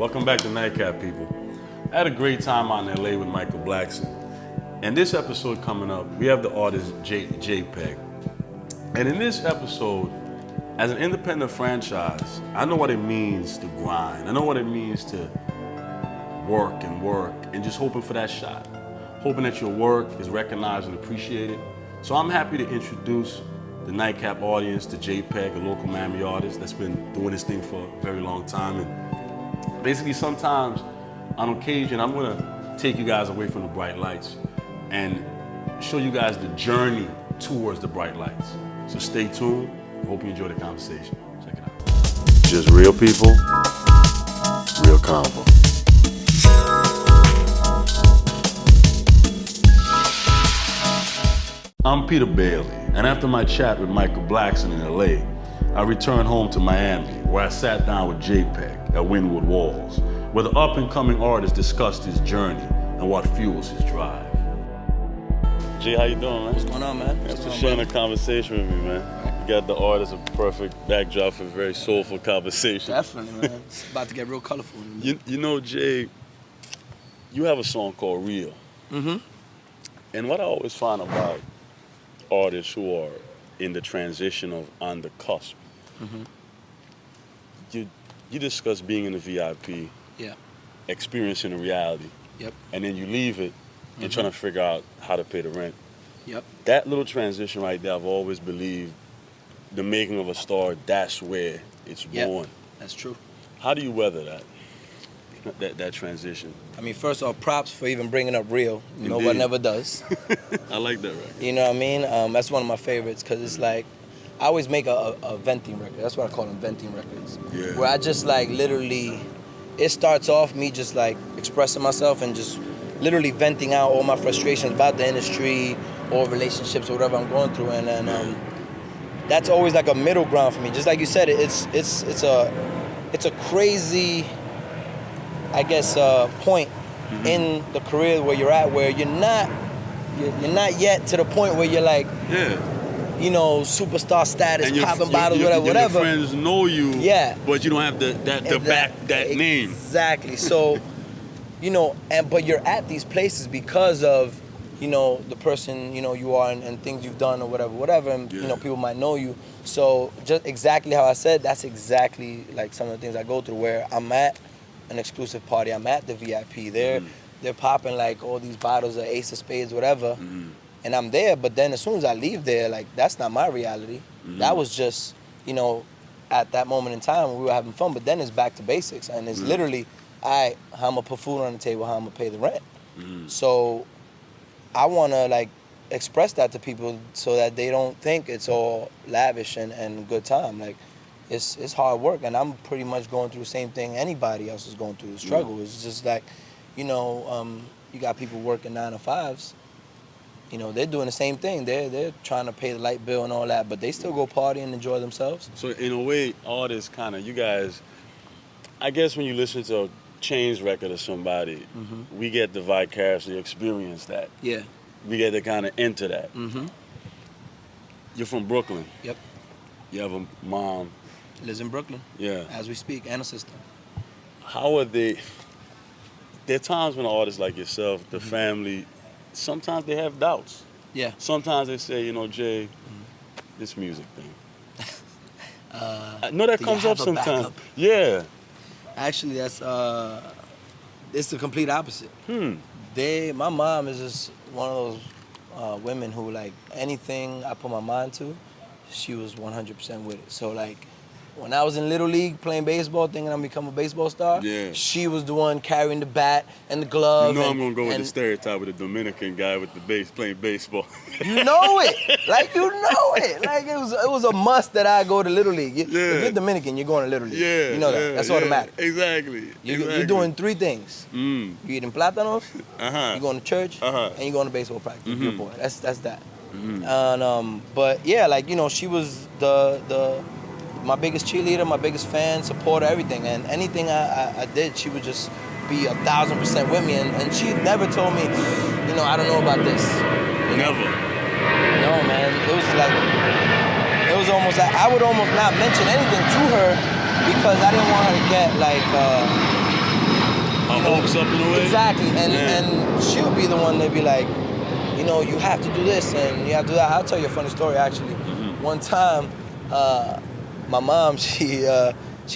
Welcome back to NiteCap, people. I had a great time out in LA with Michael Blackson. And this episode coming up, we have the artist JPEG. And in this episode, as an independent franchise, I know what it means to grind. I know what it means to work and just hoping for that shot. Hoping that your work is recognized and appreciated. So I'm happy to introduce the NiteCap audience to JPEG, a local Miami artist that's been doing this thing for a very long time. And basically sometimes, on occasion, I'm gonna take you guys away from the bright lights and show you guys the journey towards the bright lights. So stay tuned. Hope you enjoy the conversation. Check it out. Just real people, real convo. I'm Peter Bailey, and after my chat with Michael Blackson in LA, I returned home to Miami, where I sat down with JPEG at Wynwood Walls, where the up-and-coming artist discussed his journey and what fuels his drive. Jay, how you doing, man? What's going on, man? Thanks for sharing a conversation with me, man. You got the artist a perfect backdrop for a very soulful conversation. Definitely, man. It's about to get real colorful. You know, Jay, you have a song called Real. Mm-hmm. And what I always find about artists who are in the transition of on the cusp, Mm-hmm. you discuss being in the VIP, Yeah. experiencing a reality, Yep. and then you leave it and trying to figure out how to pay the rent. Yep. That little transition right there, I've always believed the making of a star, that's where it's born. That's true. How do you weather that transition? I mean, first off, props for even bringing up Real. No Indeed. one never does. I like that record. You know what I mean? That's one of my favorites because it's like, I always make a venting record. That's what I call them, venting records. Yeah. Where I just like literally, it starts off me just like expressing myself and just literally venting out all my frustrations about the industry or relationships or whatever I'm going through. And then that's always like a middle ground for me. Just like you said, it's a crazy, I guess, point in the career where you're at, where you're not yet to the point where you're like, you know, superstar status, popping bottles, whatever. Your friends know you, but you don't have the back that name. Exactly. So, you know, but you're at these places because of, you know, the person, you know, you are and things you've done or whatever, and you know, people might know you. So just exactly how I said, that's exactly like some of the things I go through, where I'm at an exclusive party, I'm at the VIP. They're popping like all these bottles of Ace of Spades, whatever. And I'm there, but then as soon as I leave there, like, that's not my reality. That was just, you know, at that moment in time we were having fun, but then it's back to basics. And it's literally, how I'm gonna put food on the table, how I'm gonna pay the rent. So I wanna like express that to people so that they don't think it's all lavish and good time. Like, it's hard work, and I'm pretty much going through the same thing anybody else is going through, the struggle. It's just like, you know, you got people working 9 to 5s. You know, they're doing the same thing. They're trying to pay the light bill and all that, but they still go party and enjoy themselves. So in a way, artists kind of, you guys, I guess when you listen to a Chains record of somebody, we get to vicariously experience that. Yeah. We get to kind of enter that. You're from Brooklyn. Yep. You have a mom. Lives in Brooklyn. Yeah. As we speak, and a sister. How are they? There are times when artists like yourself, the family, sometimes they have doubts. Yeah. Sometimes they say, you know, Jay, this music thing. No, that comes up sometimes. Yeah. Actually, that's it's the complete opposite. My mom is just one of those women who, like, anything I put my mind to, she was 100% with it. So like, when I was in Little League playing baseball, thinking I'm become a baseball star, she was the one carrying the bat and the glove. You know, I'm gonna go with the stereotype with the Dominican guy with the bass playing baseball. You know it, like you know it. Like it was a must that I go to Little League. If you're Dominican, you're going to Little League. You know that. That's automatic. Exactly. You're doing 3 things. You're eating plátanos, you're going to church, and you're going to baseball practice. If you're a boy. That's that. And but yeah, like, you know, she was my biggest cheerleader, my biggest fan, supporter, everything. And anything I did, she would just be 1,000% with me. And she never told me, you know, I don't know about this. Never. No, man. It was almost like I would almost not mention anything to her because I didn't want her to get like hopes up in a way. Exactly, and she'll be the one that be like, you know, you have to do this and you have to do that. I'll tell you a funny story actually. One time, my mom, she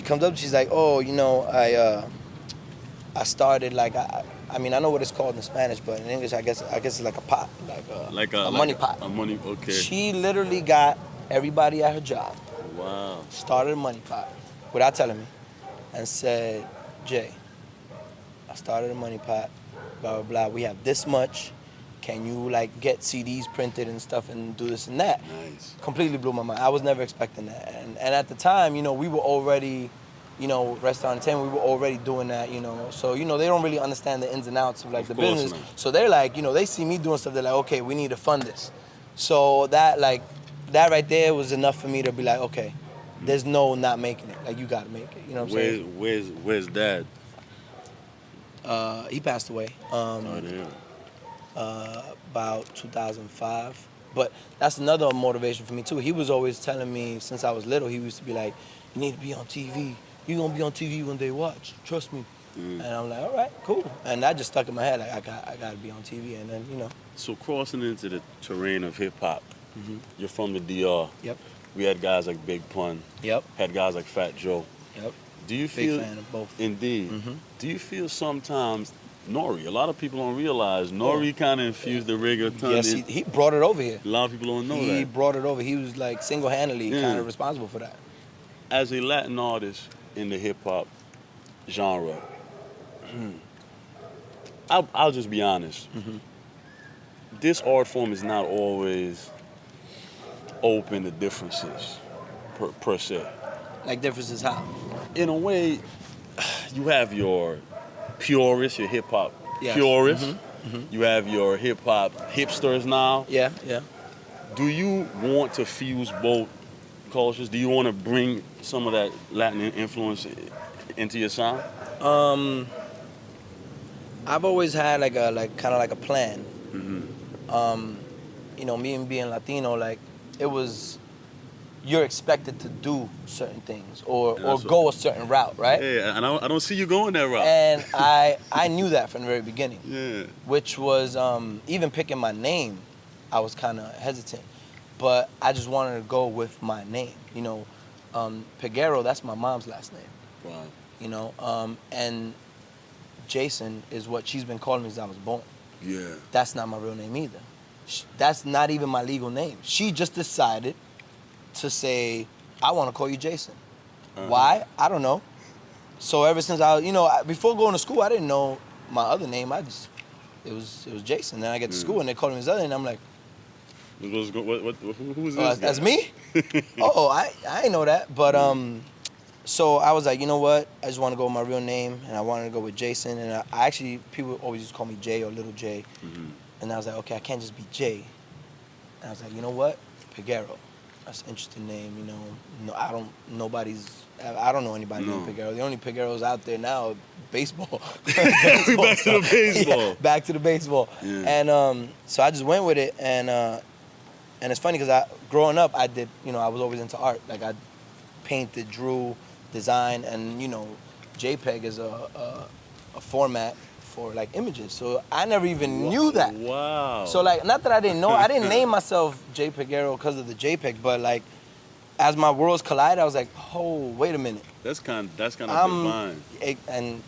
comes up, she's like, oh, you know, I started like I mean I know what it's called in Spanish, but in English I guess it's like a pot, like a money pot. A money, okay. She literally got everybody at her job. Wow. Started a money pot without telling me, and said, Jay, I started a money pot, blah blah blah. We have this much. Can you like get CDs printed and stuff and do this and that? Nice. Completely blew my mind. I was never expecting that. And at the time, you know, we were already, you know, restaurant entertainment, we were already doing that, you know. So, you know, they don't really understand the ins and outs of like the business. Not. So they're like, you know, they see me doing stuff, they're like, okay, we need to fund this. So that right there was enough for me to be like, okay, there's no not making it. Like you gotta make it. You know what I'm saying? Where's Dad? He passed away. Oh, damn. About 2005. But that's another motivation for me too. He was always telling me since I was little, he used to be like, you need to be on TV. You're gonna be on TV when they watch. Trust me. And I'm like, all right, cool. And that just stuck in my head, like I gotta be on TV, and then, you know. So crossing into the terrain of hip hop, you're from the DR. Yep. We had guys like Big Pun. Yep. Had guys like Fat Joe. Yep. Do you feel? Big fan of both. Indeed. Do you feel sometimes Nori? A lot of people don't realize Nori kind of infused the reggaeton. Yes, he brought it over here. A lot of people don't know that. He brought it over. He was like single-handedly kind of responsible for that. As a Latin artist in the hip hop genre, I'll just be honest. This art form is not always open to differences, per se. Like differences how? In a way, you have your purists, your hip hop Yes. purists. You have your hip hop hipsters now. Yeah. Do you want to fuse both cultures? Do you want to bring some of that Latin influence into your sound? I've always had like kind of like a plan. You know, me and being Latino, like it was, you're expected to do certain things or go a certain route, right? Yeah, and I don't see you going that route. And I knew that from the very beginning. Yeah. Which was even picking my name, I was kind of hesitant, but I just wanted to go with my name. You know, Peguero, that's my mom's last name. Wow. You know, and Jason is what she's been calling me since I was born. Yeah. That's not my real name either. That's not even my legal name. She just decided to say, I want to call you Jason. Why? I don't know. So ever since before going to school, I didn't know my other name. It was Jason. Then I get to school and they call him his other name. And I'm like, who was this? That's me? Oh, I didn't know that. But so I was like, you know what? I just want to go with my real name, and I wanted to go with Jason. And I actually, people always used to call me Jay or Little J. And I was like, okay, I can't just be Jay. And I was like, you know what? Peguero. That's an interesting name, you know. No, I don't know anybody named Peguero. The only Pegueros out there now are baseball. Back to the baseball. Yeah, back to the baseball. Yeah. And so I just went with it, and it's funny because growing up, I did, you know, I was always into art. Like I painted, drew, designed, and you know, JPEG is a format for like images. So I never even knew that. Wow. So like, not that I didn't know, I didn't name myself J Peguero because of the JPEG, but like, as my worlds collided, I was like, oh, wait a minute. That's kind of divine. And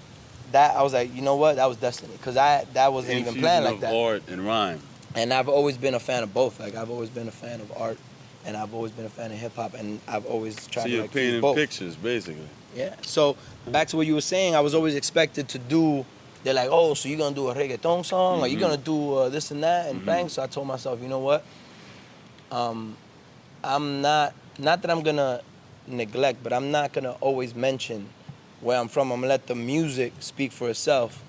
that, I was like, you know what? That was destiny, because that wasn't even planned like that. Art and rhyme. And I've always been a fan of both. Like I've always been a fan of art, and I've always been a fan of hip hop, and I've always tried to like painting both. pictures, basically. Yeah. So back to what you were saying, I was always expected to do. They're like, oh, so you're gonna do a reggaeton song, or you're gonna do this and that, and bang. So I told myself, you know what? I'm not that I'm gonna neglect, but I'm not gonna always mention where I'm from. I'm gonna let the music speak for itself.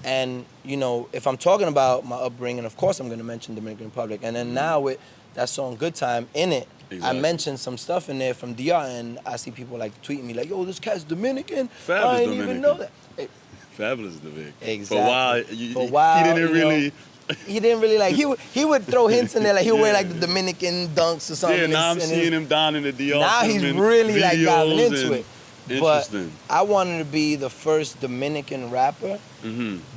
And you know, if I'm talking about my upbringing, of course I'm gonna mention Dominican Republic. And then now with that song "Good Time" in it, I mentioned some stuff in there from DR, and I see people like tweeting me like, "Yo, this cat's Dominican." Fabulous I didn't Dominican. even know that. Fabulous Dominican. Exactly. For a while, he didn't really. He didn't really like. He would throw hints in there, like he'll wear like the Dominican dunks or something. Yeah, now I'm seeing him down in the DR. Now he's really like diving into it. Interesting. But I wanted to be the first Dominican rapper,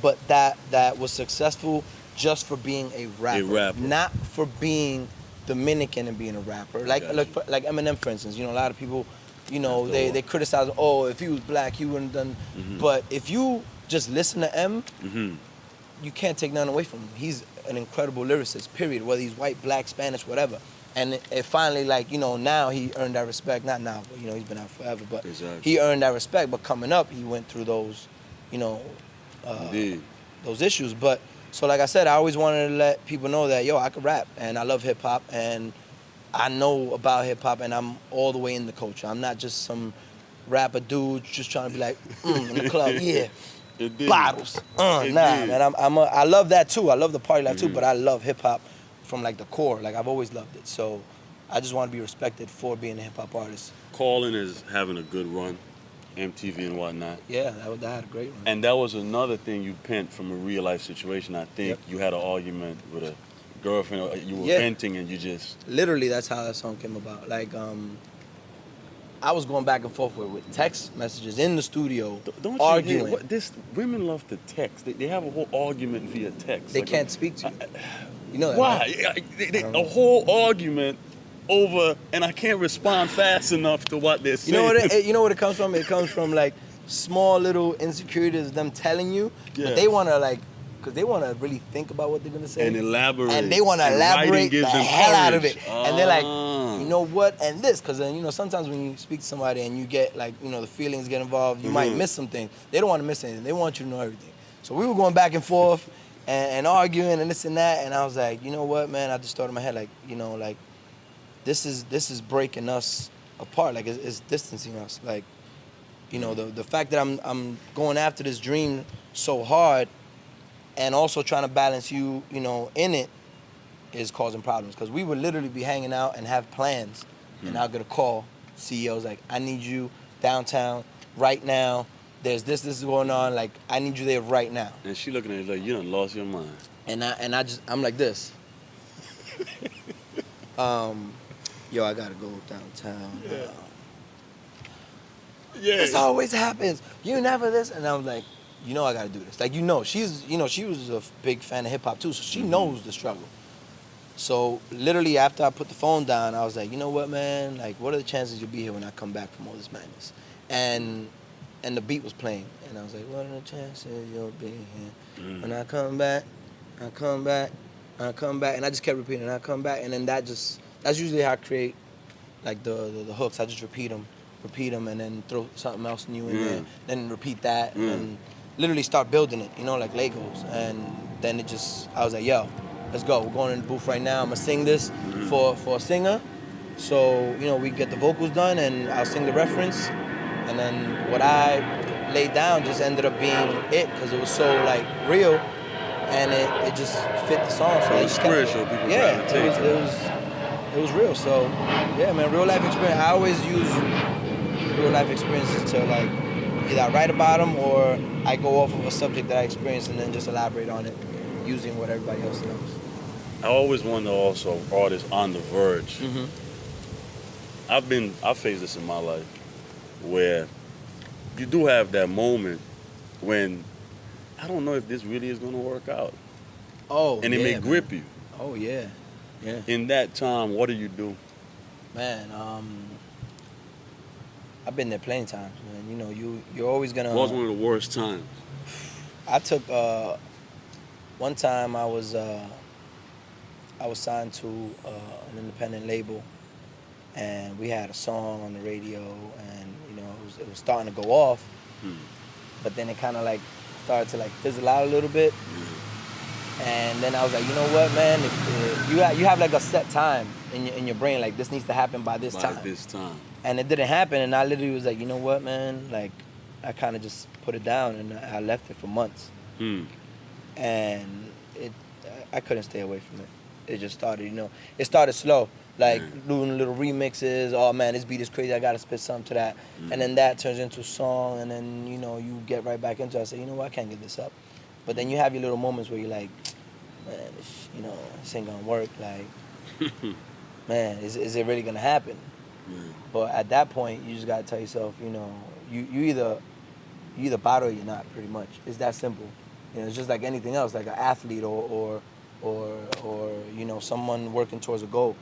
but that was successful just for being a rapper, not for being Dominican and being a rapper. Like Eminem, for instance. A lot of people, they criticize. Oh, if he was black, he wouldn't have done. But if you just listen to M, you can't take nothing away from him. He's an incredible lyricist. Period. Whether he's white, black, Spanish, whatever. And it finally, now he earned that respect. Not now, but he's been out forever. But he earned that respect. But coming up, he went through those, those issues. But so, like I said, I always wanted to let people know that I could rap and I love hip hop and I know about hip hop and I'm all the way in the culture. I'm not just some rapper dude just trying to be like in the club, bottles. Man, I love that too. I love the party life too. But I love hip hop from like the core. Like I've always loved it. So I just want to be respected for being a hip hop artist. Calling is having a good run, MTV and whatnot. Yeah, that had a great run. And that was another thing you penned from a real life situation. I think you had an argument with a girlfriend, or you were venting and you just... Literally, that's how that song came about. Like, I was going back and forth with text messages in the studio, Don't arguing. You hear, women love to text. They have a whole argument via text. They can't speak to you. That, why? Right? A whole argument over, and I can't respond fast enough to what they're saying. You know what it comes from? It comes from like small little insecurities, them telling you, but they want to because they want to really think about what they're going to say. And elaborate. And they want to elaborate the hell out of it. And they're like, you know what? And this, because then, sometimes when you speak to somebody and you get the feelings get involved, you might miss some things. They don't want to miss anything. They want you to know everything. So we were going back and forth and arguing and this and that. And I was like, you know what, man? I just thought in my head, this is breaking us apart. Like, it's distancing us. Like, the fact that I'm going after this dream so hard and also trying to balance you in it is causing problems. Because we would literally be hanging out and have plans, and I'll get a call. CEO's like, I need you downtown right now. There's this is going on. Like, I need you there right now. And she looking at you like, you done lost your mind. And I'm like this. I gotta go downtown. This always happens. You never this. And I was like, I gotta do this. Like, she was a big fan of hip hop too, so she knows the struggle. So literally after I put the phone down, I was like, you know what, man? Like, what are the chances you'll be here when I come back from all this madness? And the beat was playing, and I was like, what are the chances you'll be here when I come back? I come back. I come back, and I just kept repeating, I come back, and then that's usually how I create like the hooks. I just repeat them, and then throw something else new in there, then repeat that, and literally start building it, like Legos. And then I was like, yo, let's go. We're going in the booth right now. I'm gonna sing this for a singer. So, we get the vocals done and I'll sing the reference. And then what I laid down just ended up being it, because it was so real, and it just fit the song. So it was spiritual. People it was real. So yeah, man, real life experience. I always use real life experiences to either I write about them or I go off of a subject that I experienced and then just elaborate on it using what everybody else knows. I always wonder also, artists on the verge. I've faced this in my life where you do have that moment when I don't know if this really is going to work out. Oh, and it may grip you. Oh, yeah. Yeah. In that time, what do you do? Man, I've been there plenty of times, man. You're always going to... What was one of the worst times? I took... one time I was signed to an independent label, and we had a song on the radio, and it was starting to go off, but then it kind of started to fizzle out a little bit, and then I was like, you know what, man? If you have a set time in your brain, this needs to happen by this time. By this time. And it didn't happen, and I literally was like, you know what, man? I kind of just put it down, and I left it for months. And I couldn't stay away from it. It just started, it started slow, doing little remixes. Oh man, this beat is crazy, I gotta spit something to that. And then that turns into a song, and then, you get right back into it. I say, you know what, I can't get this up. But then you have your little moments where you're like, man, this ain't gonna work. Man, is it really gonna happen? But at that point, you just gotta tell yourself, you either bought or you're not, pretty much. It's that simple. You know, it's just like anything else, like an athlete or you know, someone working towards a goal.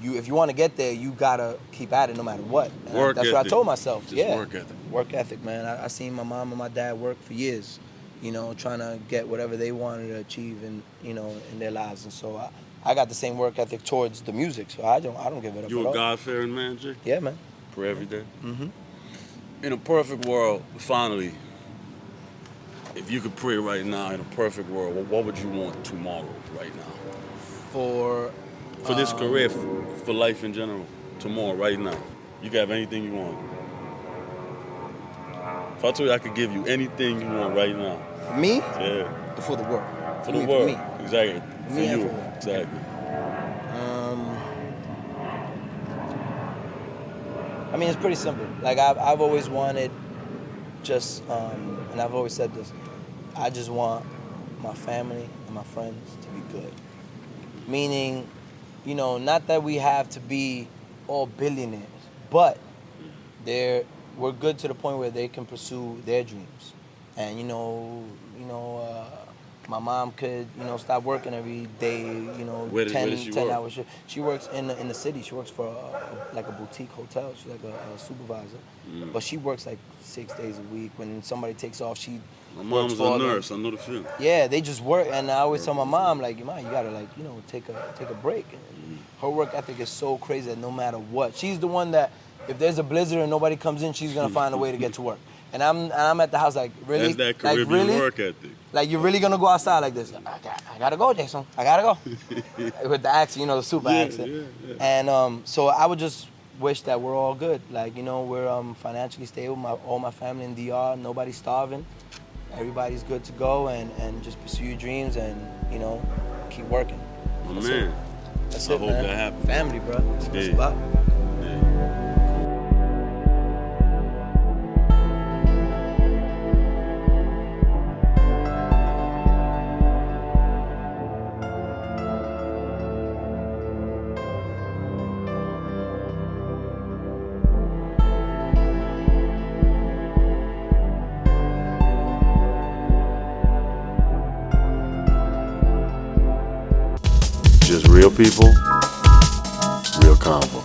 If you want to get there, you gotta keep at it no matter what. And that's what I told myself. Just yeah, work ethic. Work ethic, man. I seen my mom and my dad work for years, you know, trying to get whatever they wanted to achieve in, you know, in their lives. And so I got the same work ethic towards the music. So I don't give it up. You a God-fearing man, Jay? Yeah, man. Pray every day? Mm-hmm. In a perfect world, finally, if you could pray right now in a perfect world, what would you want tomorrow, right now? For this career, for life in general, tomorrow, right now. You can have anything you want. If I told you I could give you anything you want right now. For me? Yeah. For the world. For the world. For me. Exactly. For Me and you. for the world. Exactly. I mean, it's pretty simple. Like, I've always wanted just, and I've always said this, I just want my family and my friends to be good. Meaning, you know, not that we have to be all billionaires, but we're good to the point where they can pursue their dreams. And, my mom could, stop working every day, 10 hours. She works in the city. She works for a boutique hotel. She's like a supervisor. But she works like 6 days a week. When somebody takes off, my mom's a nurse. I know the feeling. Yeah, they just work. And I always tell my mom, like, Mom, you gotta, take a break. And her work ethic is so crazy that no matter what, she's the one that if there's a blizzard and nobody comes in, she's gonna find a way to get to work. And I'm at the house like, really? That's that Caribbean really? work ethic. Like, you're really gonna go outside like this? I gotta go, Jason. I gotta go. With the accent, the super accent. Yeah. And so I would just wish that we're all good. Like, we're financially stable. All my family in DR, nobody's starving. Everybody's good to go, and just pursue your dreams and keep working. That's man. That's I it, hope man. that happens. Family, bro. That's what it's about. Just real people, real convo.